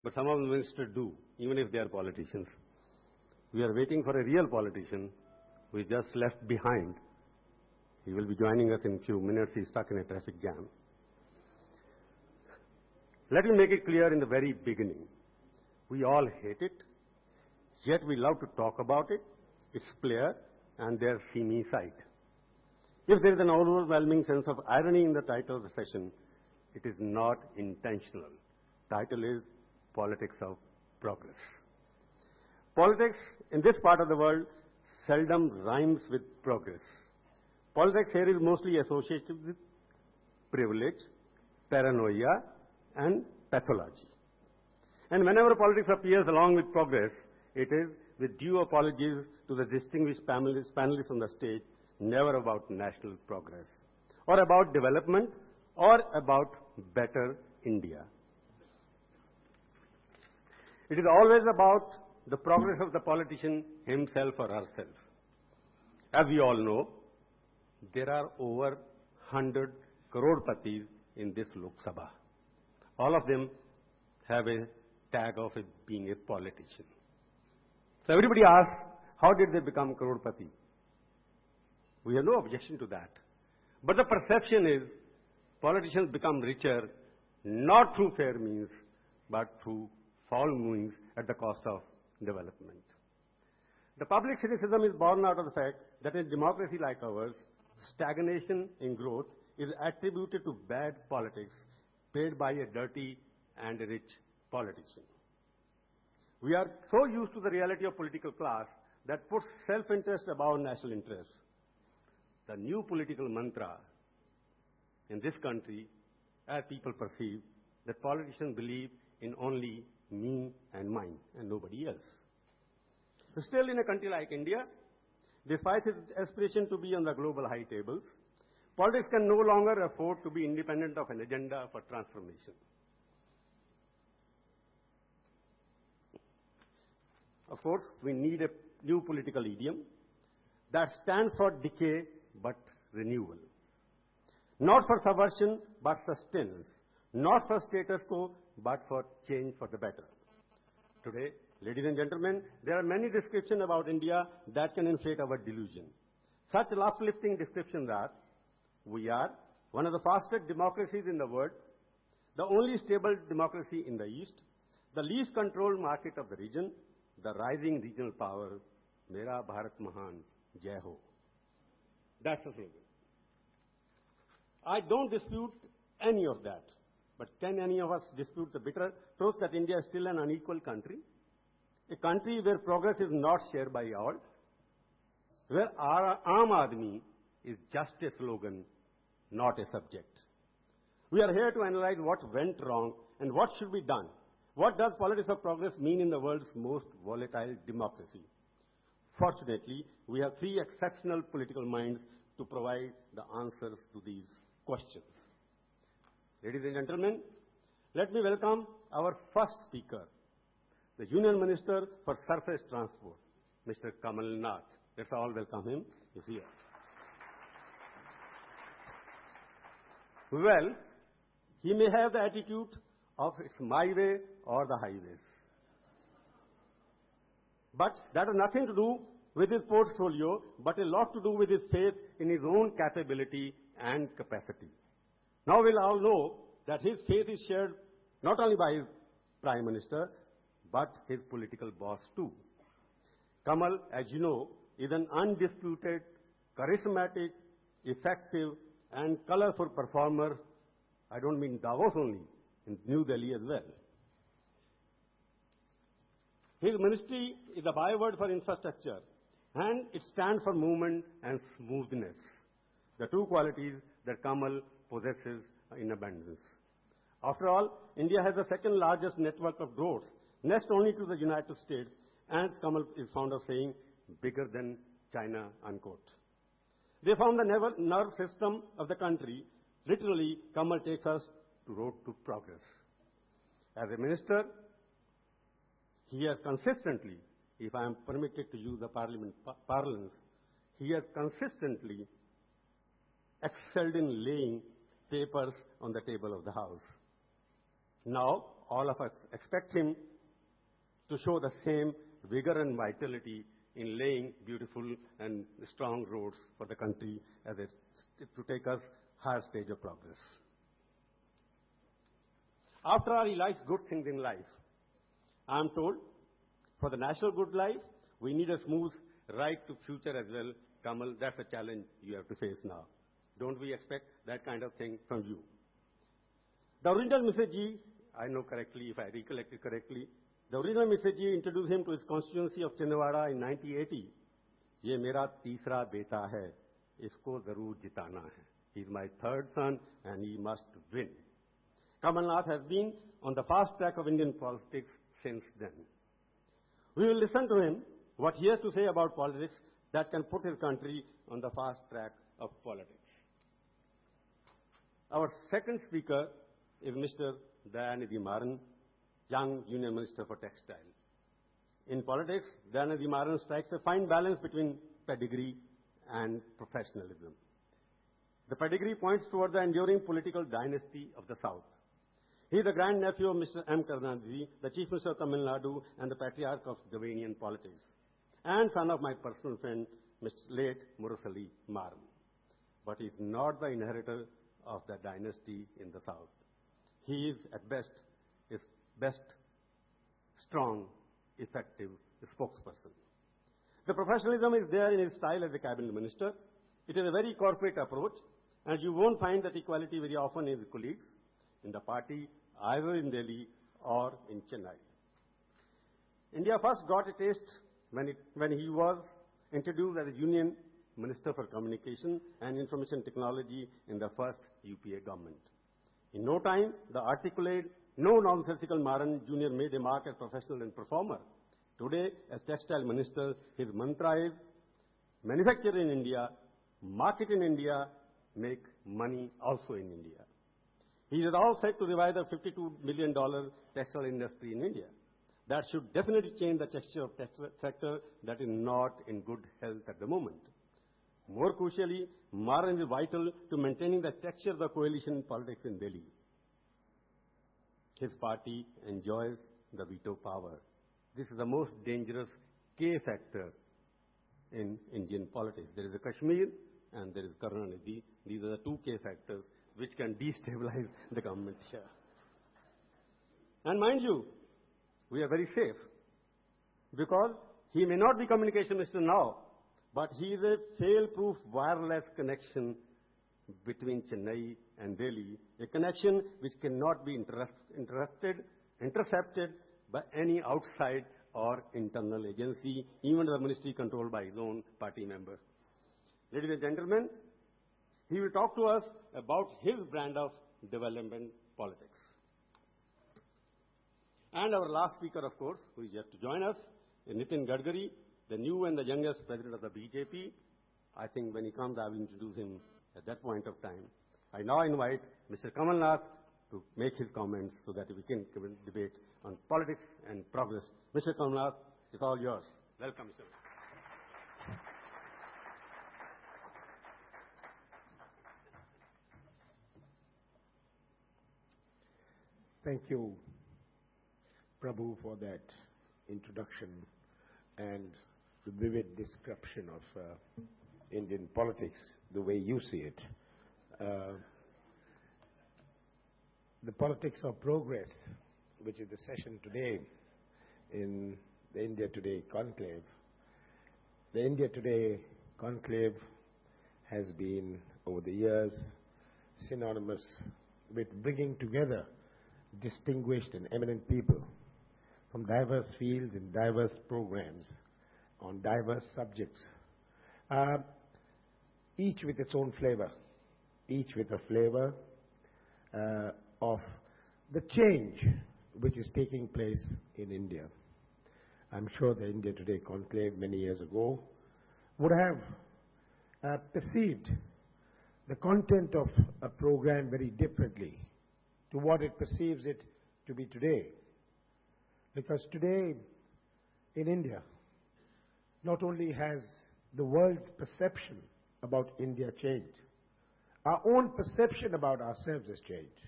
But some of the ministers do, even if they are politicians. We are waiting for a real politician who is just left behind. He will be joining us in a few minutes. He's stuck in a traffic jam. Let me make it clear in the very beginning. We all hate it, yet we love to talk about it, its flair, and their seamy side. If there is an overwhelming sense of irony in the title of the session, it is not intentional. Title is Politics of Progress. Politics in this part of the world seldom rhymes with progress. Politics here is mostly associated with privilege, paranoia, and pathology. And whenever politics appears along with progress, it is with due apologies to the distinguished panelists on the stage, never about national progress, or about development, or about better India. It is always about the progress of the politician himself or herself. As we all know, there are over 100 crore-patis in this Lok Sabha. All of them have a tag of it being a politician. So everybody asks, how did they become crore-pati? We have no objection to that. But the perception is politicians become richer not through fair means, but through foul means at the cost of development. The public cynicism is born out of the fact that in a democracy like ours, stagnation in growth is attributed to bad politics paid by a dirty and a rich politician. We are so used to the reality of political class that puts self-interest above national interest. The new political mantra in this country, as people perceive, that politicians believe in only me and mine and nobody else. So still in a country like India, despite its aspiration to be on the global high tables, politics can no longer afford to be independent of an agenda for transformation. Of course, we need a new political idiom that stands for decay but renewal. Not for subversion but sustenance. Not for status quo but for change for the better. Today, ladies and gentlemen, there are many descriptions about India that can inflate our delusion. Such uplifting descriptions are: we are one of the fastest democracies in the world, the only stable democracy in the East, the least controlled market of the region, the rising regional power, Mera Bharat Mahan, Jai Ho. That's the slogan. I don't dispute any of that. But can any of us dispute the bitter truth that India is still an unequal country? A country where progress is not shared by all, where Aam Aadmi is just a slogan, not a subject. We are here to analyze what went wrong and what should be done. What does politics of progress mean in the world's most volatile democracy? Fortunately, we have three exceptional political minds to provide the answers to these questions. Ladies and gentlemen, let me welcome our first speaker, the Union Minister for Surface Transport, Mr. Kamal Nath. Let's all welcome him. He's here. Well, he may have the attitude of it's my way or the highways. But that has nothing to do with his portfolio, but a lot to do with his faith in his own capability and capacity. Now we'll all know that his faith is shared not only by his Prime Minister, but his political boss too. Kamal, as you know, is an undisputed, charismatic, effective, and colorful performer. I don't mean Davos only, in New Delhi as well. His ministry is a byword for infrastructure, and it stands for movement and smoothness, the two qualities that Kamal possesses in abundance. After all, India has the second largest network of roads, next only to the United States, and Kamal is fond of saying, bigger than China, unquote. They form the nerve system of the country. Literally, Kamal takes us to road to progress. As a minister, he has consistently, if I am permitted to use the parliament parlance, he has consistently excelled in laying papers on the table of the House. Now, all of us expect him to show the same vigor and vitality in laying beautiful and strong roads for the country as to take us higher stage of progress. After all, he likes good things in life. I am told, for the national good life, we need a smooth ride to future as well. Kamal, that's a challenge you have to face now. Don't we expect that kind of thing from you? The original message, I know correctly, if I recollect it correctly, the original message introduced him to his constituency of Chinwada in 1980. ये मेरा तीसरा बेटा है, इसको जरूर जिताना है. He is my third son and he must win. Kamal Nath has been on the fast track of Indian politics since then. We will listen to him, what he has to say about politics that can put his country on the fast track of politics. Our second speaker is Mr. Dayanidhi Maran, young Union Minister for Textile. In politics, Dayanidhi Maran strikes a fine balance between pedigree and professionalism. The pedigree points toward the enduring political dynasty of the South. He is the grandnephew of Mr. M. Karunanidhi, the Chief Minister of Tamil Nadu and the patriarch of Davanian politics, and son of my personal friend, Mr. late Murasali Maran. But he is not the inheritor of the dynasty in the South. He is at best strong, effective spokesperson. The professionalism is there in his style as a cabinet minister. It is a very corporate approach, and you won't find that equality very often in his colleagues in the party, either in Delhi or in Chennai. India first got a taste when he was introduced as a Union Minister for Communication and Information Technology in the first UPA government. In no time, the articulate, no-nonsensical Maran Jr. made a mark as professional and performer. Today, as Textile Minister, his mantra is manufacture in India, market in India, make money also in India. He is all set to revive the $52 million textile industry in India. That should definitely change the texture of textile sector that is not in good health at the moment. More crucially, Maran is vital to maintaining the texture of the coalition politics in Delhi. His party enjoys the veto power. This is the most dangerous K factor in Indian politics. There is a Kashmir and there is Karunanidhi. These are the two K factors which can destabilize the government here. And mind you, we are very safe because he may not be communication minister now, but he is a fail-proof wireless connection between Chennai and Delhi, a connection which cannot be intercepted by any outside or internal agency, even the ministry controlled by his own party member. Ladies and gentlemen, he will talk to us about his brand of development politics. And our last speaker, of course, who is yet to join us, is Nitin Gadkari, the new and the youngest president of the BJP. I think when he comes, I will introduce him at that point of time. I now invite Mr. Kamal Nath to make his comments so that we can debate on politics and progress. Mr. Kamal Nath, it's all yours. Welcome, sir. Thank you, Prabhu, for that introduction and the vivid description of Indian politics, the way you see it. The politics of progress, which is the session today in the India Today Conclave. The India Today Conclave has been, over the years, synonymous with bringing together distinguished and eminent people from diverse fields and diverse programs on diverse subjects, each with its own flavor, each with a flavor of the change which is taking place in India. I'm sure the India Today Conclave many years ago would have perceived the content of a program very differently to what it perceives it to be today. Because today, in India, not only has the world's perception about India changed, our own perception about ourselves has changed.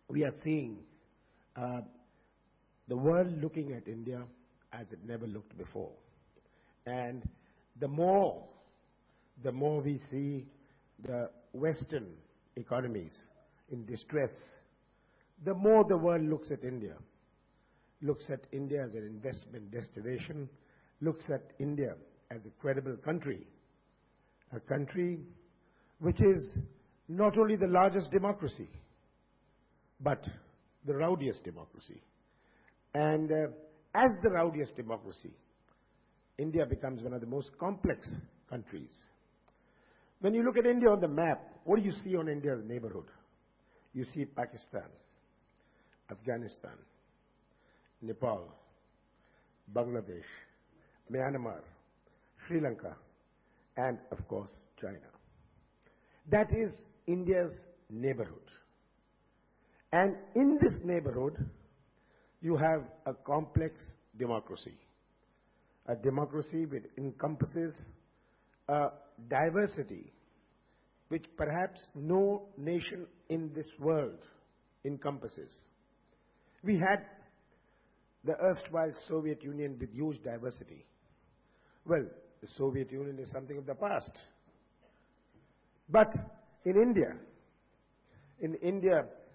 we are seeing the world looking at India as it never looked before. And the more we see the Western economies in distress, the more the world looks at India as an investment destination, looks at India as a credible country, a country which is not only the largest democracy, but the rowdiest democracy. And as the rowdiest democracy, India becomes one of the most complex countries. When you look at India on the map, what do you see on India's neighborhood? You see Pakistan, Afghanistan, Nepal, Bangladesh, Myanmar, Sri Lanka, and of course, China. That is India's neighborhood. And in this neighborhood, you have a complex democracy. A democracy which encompasses a diversity which perhaps no nation in this world encompasses. We had the erstwhile Soviet Union with huge diversity. Well, the Soviet Union is something of the past. But in India,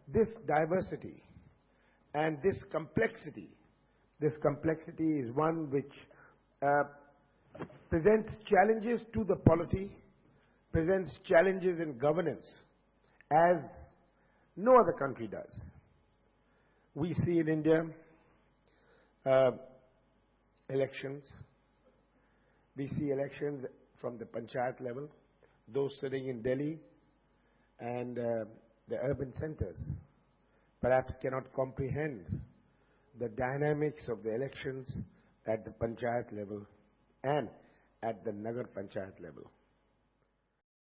this diversity and this complexity is one which presents challenges to the polity, presents challenges in governance, as no other country does. We see in India elections. We see elections from the panchayat level, those sitting in Delhi and the urban centers perhaps cannot comprehend the dynamics of the elections at the panchayat level and at the Nagar Panchayat level.